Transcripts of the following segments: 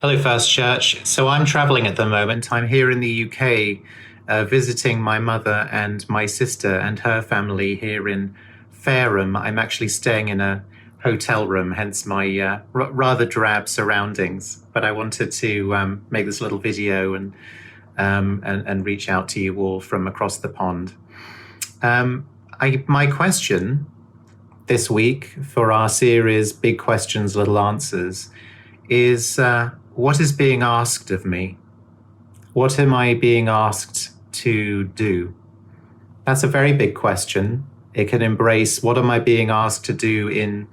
Hello, First Church. So I'm traveling at the moment. I'm here in the UK, visiting my mother and my sister and her family here in Fareham. I'm actually staying in a hotel room, hence my rather drab surroundings. But I wanted to make this little video and reach out to you all from across the pond. My question this week for our series, Big Questions, Little Answers, is what is being asked of me? What am I being asked to do? That's a very big question. It can embrace what am I being asked to do in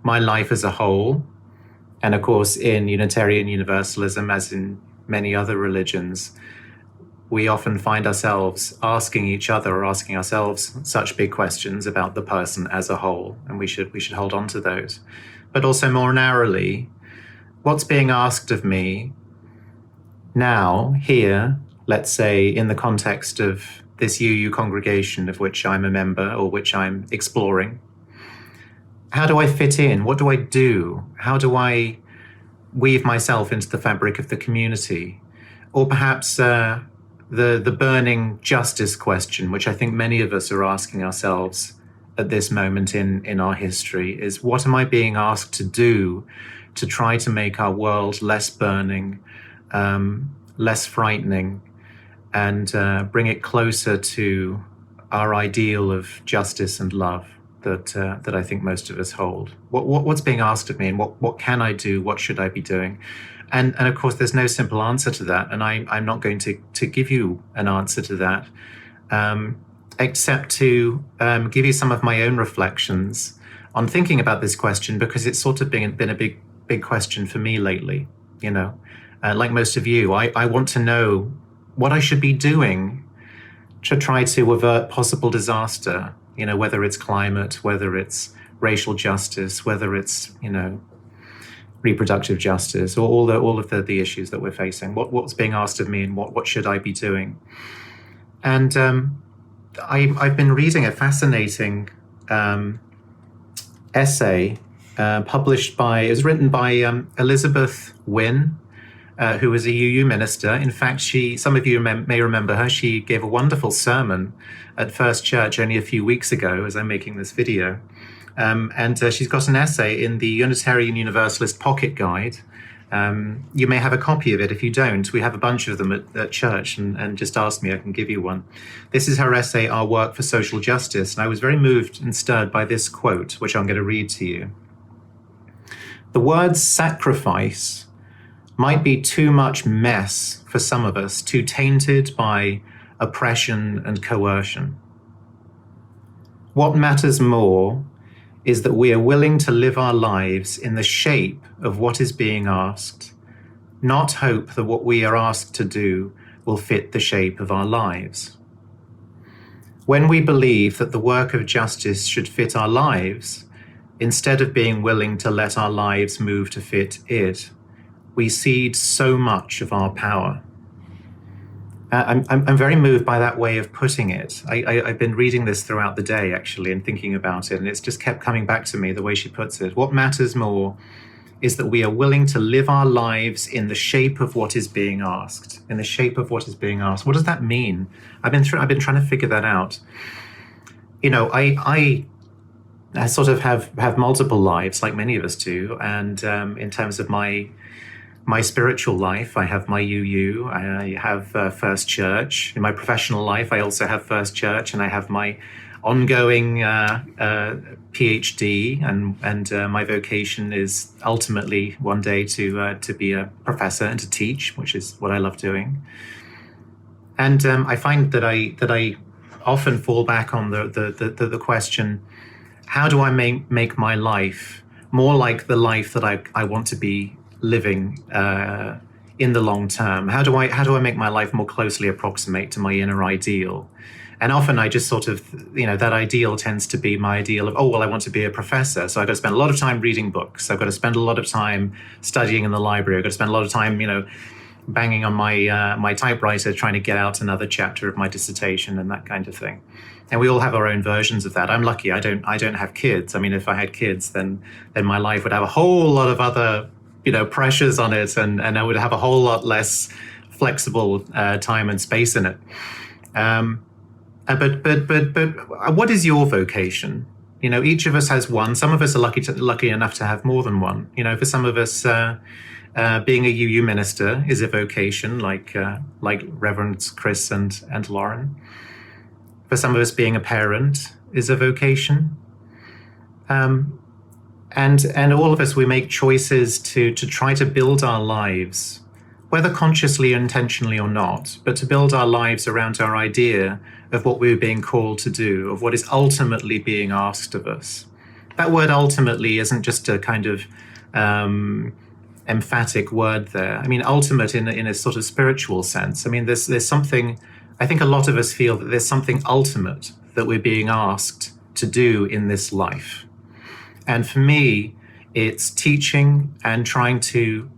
my life as a whole, and of course in Unitarian Universalism, as in many other religions, we often find ourselves asking each other or asking ourselves such big questions about the person as a whole, and we should hold on to those. But also more narrowly, what's being asked of me now, here, let's say in the context of this UU congregation of which I'm a member or which I'm exploring? How do I fit in? What do I do? How do I weave myself into the fabric of the community? Or perhaps the burning justice question, which I think many of us are asking ourselves at this moment in our history, is what am I being asked to do to try to make our world less burning, less frightening, and bring it closer to our ideal of justice and love that I think most of us hold. What's being asked of me, and what can I do? What should I be doing? And of course, there's no simple answer to that, and I'm not going to give you an answer to that, except to give you some of my own reflections on thinking about this question, because it's sort of been a big question for me lately. Like most of you, I want to know what I should be doing to try to avert possible disaster, whether it's climate, whether it's racial justice, whether it's, reproductive justice, or all of the issues that we're facing. What's being asked of me, and what should I be doing? And I've been reading a fascinating essay published it was written by Elizabeth Wynne, who was a UU minister. In fact, some of you may remember her. She gave a wonderful sermon at First Church only a few weeks ago as I'm making this video. And she's got an essay in the Unitarian Universalist Pocket Guide. You may have a copy of it. If you don't, we have a bunch of them at church, and just ask me, I can give you one. This is her essay, Our Work for Social Justice. And I was very moved and stirred by this quote, which I'm going to read to you. The word sacrifice might be too much mess for some of us, too tainted by oppression and coercion. What matters more is that we are willing to live our lives in the shape of what is being asked, not hope that what we are asked to do will fit the shape of our lives. When we believe that the work of justice should fit our lives, instead of being willing to let our lives move to fit it, we cede so much of our power. I'm very moved by that way of putting it. I've been reading this throughout the day, actually, and thinking about it, and it's just kept coming back to me, the way she puts it. What matters more is that we are willing to live our lives in the shape of what is being asked. In the shape of what is being asked. What does that mean? I've been trying to figure that out. I sort of have multiple lives, like many of us do, and in terms of my spiritual life, I have my UU, I have First Church. In my professional life, I also have First Church, and I have my ongoing PhD, and my vocation is ultimately one day to be a professor and to teach, which is what I love doing. And I find that I often fall back on the question, how do I make my life more like the life that I want to be living in the long term? How do I make my life more closely approximate to my inner ideal? And often I just sort of, that ideal tends to be my ideal of, I want to be a professor. So I've got to spend a lot of time reading books. I've got to spend a lot of time studying in the library. I've got to spend a lot of time, banging on my typewriter trying to get out another chapter of my dissertation and that kind of thing. And we all have our own versions of that. I'm lucky I don't have kids. I mean, if I had kids, then my life would have a whole lot of other pressures on it, and I would have a whole lot less flexible time and space in it. But what is your vocation? Each of us has one. Some of us are lucky enough to have more than one. For some of us, being a UU minister is a vocation, like Reverends Chris and Lauren. For some of us, being a parent is a vocation. And all of us, we make choices to try to build our lives, whether consciously, intentionally or not, but to build our lives around our idea of what we're being called to do, of what is ultimately being asked of us. That word ultimately isn't just a kind of emphatic word there. I mean, ultimate in a sort of spiritual sense. I mean, there's something, I think a lot of us feel that there's something ultimate that we're being asked to do in this life. And for me, it's teaching and trying to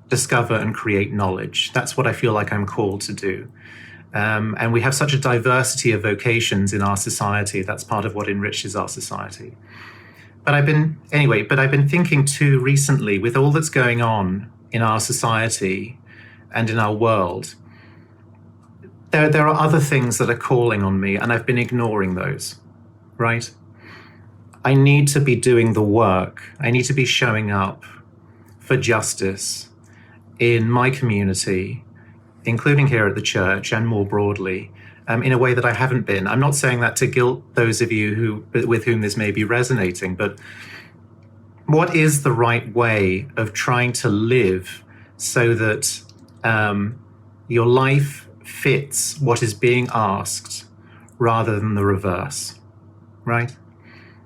discover and create knowledge. That's what I feel like I'm called to do. And we have such a diversity of vocations in our society. That's part of what enriches our society. But I've been thinking too recently, with all that's going on in our society and in our world, there are other things that are calling on me, and I've been ignoring those, right? I need to be doing the work. I need to be showing up for justice in my community, including here at the church and more broadly, in a way that I haven't been. I'm not saying that to guilt those of you with whom this may be resonating, but what is the right way of trying to live so that your life fits what is being asked rather than the reverse, right?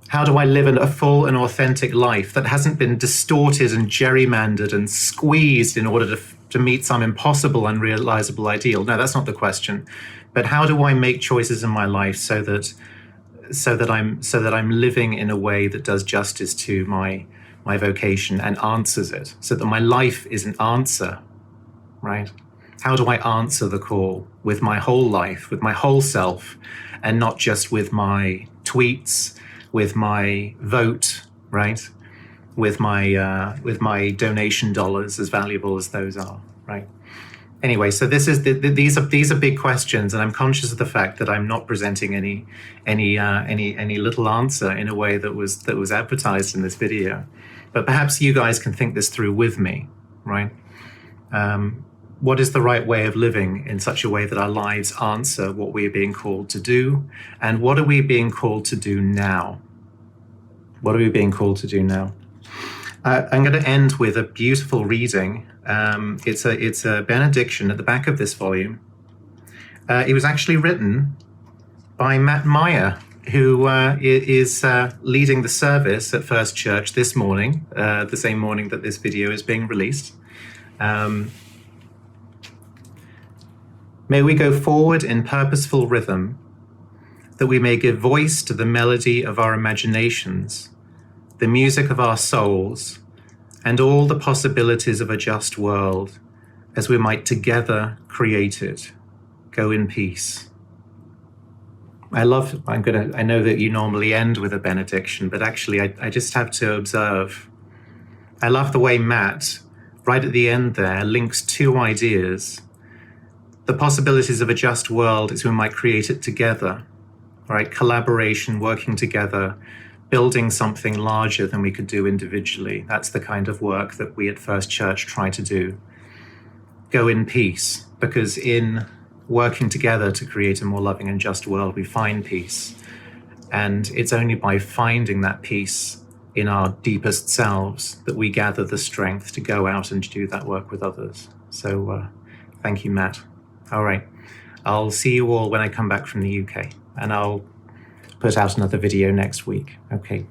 How do I live a full and authentic life that hasn't been distorted and gerrymandered and squeezed in order to meet some impossible, unrealizable ideal? No, that's not the question. But how do I make choices in my life so that I'm living in a way that does justice to my vocation and answers it, so that my life is an answer, right? How do I answer the call with my whole life, with my whole self, and not just with my tweets, with my vote, right? With my donation dollars, as valuable as those are, right? Anyway, so these are big questions, and I'm conscious of the fact that I'm not presenting any little answer in a way that was advertised in this video. But perhaps you guys can think this through with me, right? What is the right way of living in such a way that our lives answer what we are being called to do? And what are we being called to do now? What are we being called to do now? I'm going to end with a beautiful reading. It's a benediction at the back of this volume. It was actually written by Matt Meyer, who is leading the service at First Church this morning, the same morning that this video is being released. May we go forward in purposeful rhythm, that we may give voice to the melody of our imaginations, the music of our souls, and all the possibilities of a just world, as we might together create it. Go in peace. I know that you normally end with a benediction, but actually I just have to observe. I love the way Matt, right at the end there, links two ideas. The possibilities of a just world is we might create it together, right? Collaboration, working together, building something larger than we could do individually. That's the kind of work that we at First Church try to do. Go in peace, because in working together to create a more loving and just world, we find peace. And it's only by finding that peace in our deepest selves that we gather the strength to go out and do that work with others. So thank you, Matt. All right. I'll see you all when I come back from the UK, and I'll put out another video next week. Okay.